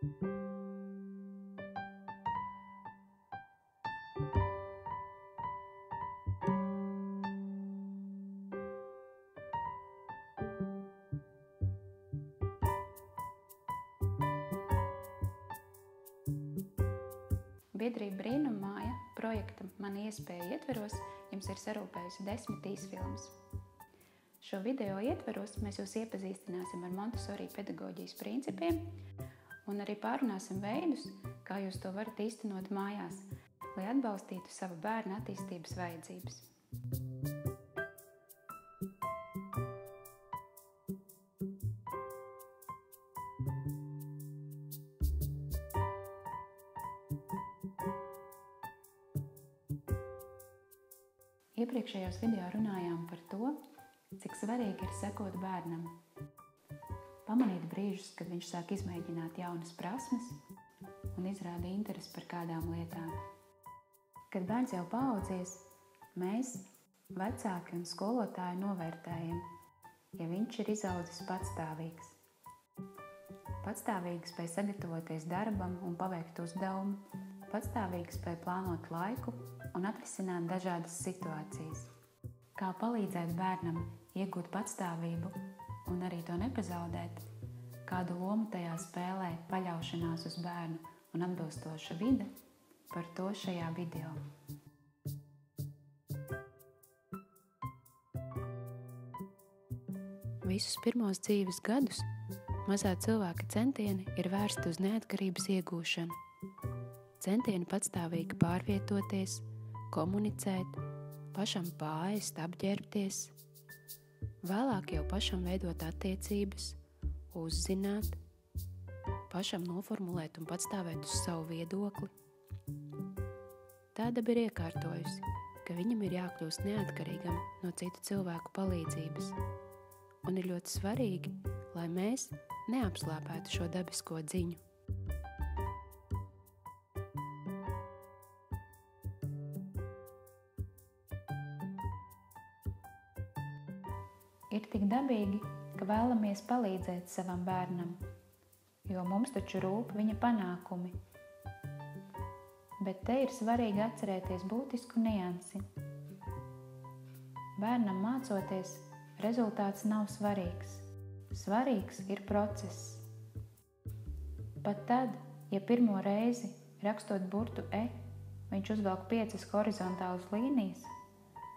Biedrība Brīnummāja projekta Mana iespēja ietveros jums ir sarūpējusi 10 īsfilmas. Šo video ietveros mēs jūs iepazīstināsim ar Montessori pedagoģijas principiem un arī pārunāsim veidus, kā jūs to varat īstenot mājās, lai atbalstītu savu bērna attīstības vajadzības. Iepriekšējos video runājām par to, cik svarīgi ir sekot bērnam. Pamanīt brīžus, kad viņš sāk izmēģināt jaunas prasmes un izrāda interesi par kādām lietām. Kad bērns jau paaudzies, mēs, vecāki un skolotāji novērtējam, ja viņš ir izaudzis patstāvīgs. Patstāvīgi spēj sagatavoties darbam un paveikt uzdevumu, patstāvīgi spēj plānot laiku un atrisināt dažādas situācijas. Kā palīdzēt bērnam iegūt patstāvību un arī to nepazaudēt, kādu lomu tajā spēlē paļaušanās uz bērnu un atbilstoša vide, par to šajā video. Visus pirmos dzīves gadus mazā cilvēka centieni ir vērsti uz neatkarības iegūšanu. Centieni patstāvīgi pārvietoties, komunicēt, pašam paēst, apģērbties, vēlāk jau pašam veidot attiecības, uzzināt, pašam noformulēt un patstāvēt uz savu viedokli. Tā daba ir iekārtojusi, ka viņam ir jākļūst neatkarīgam no citu cilvēku palīdzības, un ir ļoti svarīgi, lai mēs neapslāpētu šo dabisko dziņu. Ir tik dabīgi, ka vēlamies palīdzēt savam bērnam, jo mums taču rūp viņa panākumi. Bet te ir svarīgi atcerēties būtisku niansi. Bērnam mācoties, rezultāts nav svarīgs. Svarīgs ir process. Pat tad, ja pirmo reizi, rakstot burtu E, viņš uzvelk 5 horizontālas līnijas,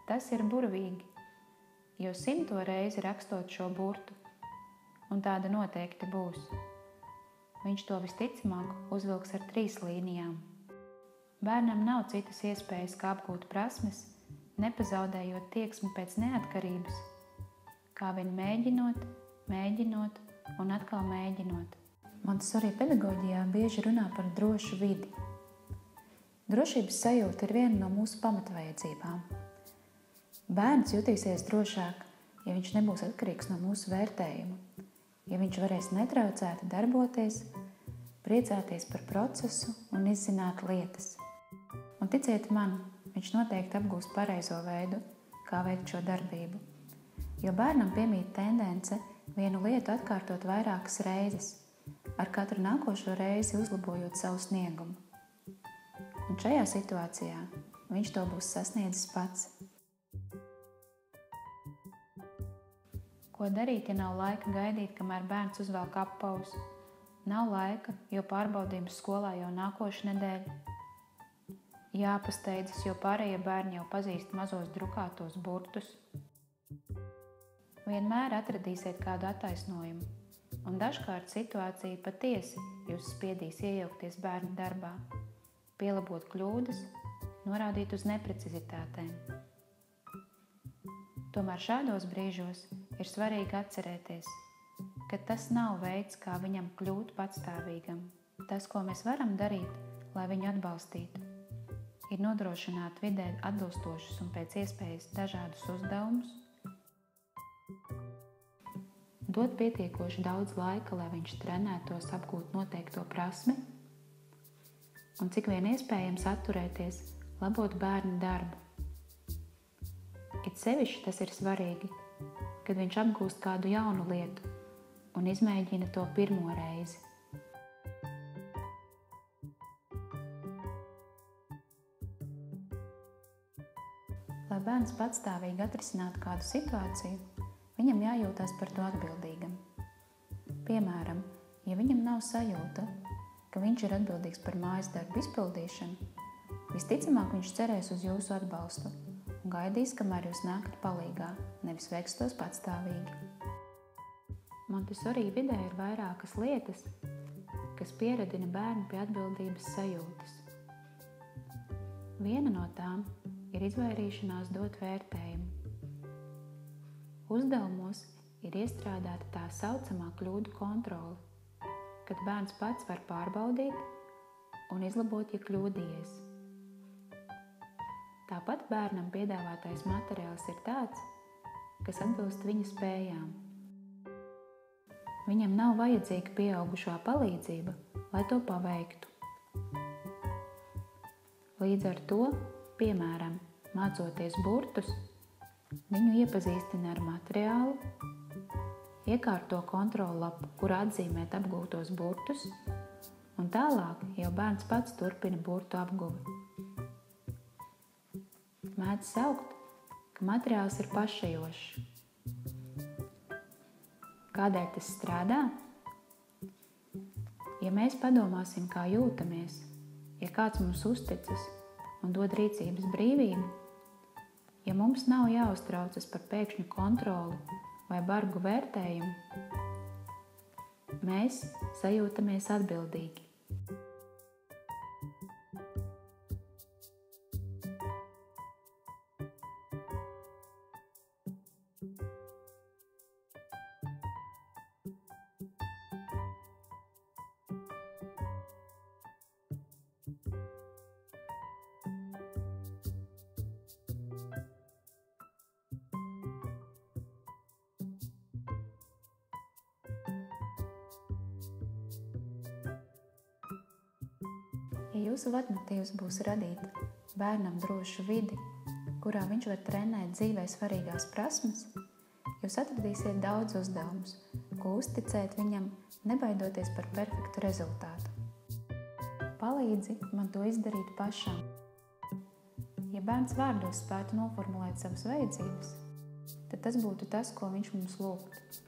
tas ir burvīgi. Jo 100. reizi rakstot šo burtu, un tāda noteikti būs, viņš to visticamāk uzvilks ar 3 līnijām. Bērnam nav citas iespējas, kā apgūt prasmes, nepazaudējot tieksmi pēc neatkarības, kā vien mēģinot un atkal mēģinot. Montessori pedagoģijā bieži runā par drošu vidi. Drošības sajūta ir viena no mūsu pamatvajadzībām. Bērns jutīsies drošāk, ja viņš nebūs atkarīgs no mūsu vērtējuma, ja viņš varēs netraucēti darboties, priecāties par procesu un izzināt lietas. Un ticiet man, viņš noteikti apgūs pareizo veidu, kā veikt šo darbību. Jo bērnam piemīt tendence vienu lietu atkārtot vairākas reizes, ar katru nākošo reizi uzlabojot savu sniegumu. Un šajā situācijā viņš to būs sasniedzis pats. Ko darīt, ja nav laika gaidīt, kamēr bērns uzvelk apavus? Nav laika, jo pārbaudījums skolā jau nākošu nedēļu. Jāpasteidzas, jo pārējie bērni jau pazīst mazos drukātos burtus. Vienmēr atradīsiet kādu attaisnojumu, un dažkārt situācija patiesi jūs spiedīs iejaukties bērnu darbā, pielabot kļūdas, norādīt uz neprecizitātēm. Tomēr šādos brīžos ir svarīgi atcerēties, ka tas nav veids, kā viņam kļūt patstāvīgam. Tas, ko mēs varam darīt, lai viņu atbalstītu, ir nodrošināt vidē atbilstošus un pēc iespējas dažādus uzdevumus, dot pietiekoši daudz laika, lai viņš trenētos apgūt noteikto prasmi, un cik vien iespējams atturēties, labot bērnu darbu. It sevišķi tas ir svarīgi, kad viņš apgūst kādu jaunu lietu un izmēģina to pirmo reizi. bērns patstāvīgi atrisinātu kādu situāciju, viņam jājūtās par to atbildīgam. Piemēram, ja viņam nav sajūta, ka viņš ir atbildīgs par mājas darbu izpildīšanu, visticamāk viņš cerēs uz jūsu atbalstu un gaidīs, kamēr jūs nākat palīgā, nevis veiks tos patstāvīgi. Montessori vidē ir vairākas lietas, kas pieredina bērnu pie atbildības sajūtas. Viena no tām ir izvairīšanās dot vērtējumu. Uzdevumos ir iestrādāta tā saucamā kļūdu kontrole, kad bērns pats var pārbaudīt un izlabot, ja kļūdījies. Tāpat bērnam piedāvātais materiāls ir tāds, kas atbilst viņa spējām. Viņam nav vajadzīga pieaugušā palīdzība, lai to paveiktu. Līdz ar to, piemēram, mācoties burtus, viņu iepazīstina ar materiālu, iekārto kontrollapu, kur atzīmēt apgūtos burtus, un tālāk jau bērns pats turpina burtu apguvi. Mēdz saukt, ka materiāls ir pašejošs. Kādēļ tas strādā? Ja mēs padomāsim, kā jūtamies, ja kāds mums uzticas un dod rīcības brīvību, ja mums nav jāuztraucas par pēkšņu kontroli vai bargu vērtējumu, mēs sajūtamies atbildīgi. Ja jūsu vadmotīvs būs radīt bērnam drošu vidi, kurā viņš var trenēt dzīvē svarīgās prasmes, jūs atradīsiet daudz uzdevumus, ko uzticēt viņam, nebaidoties par perfektu rezultātu. Palīdzi man to izdarīt pašam. Ja bērns vārdos spētu noformulēt savas vajadzības, tad tas būtu tas, ko viņš mums lūgtu.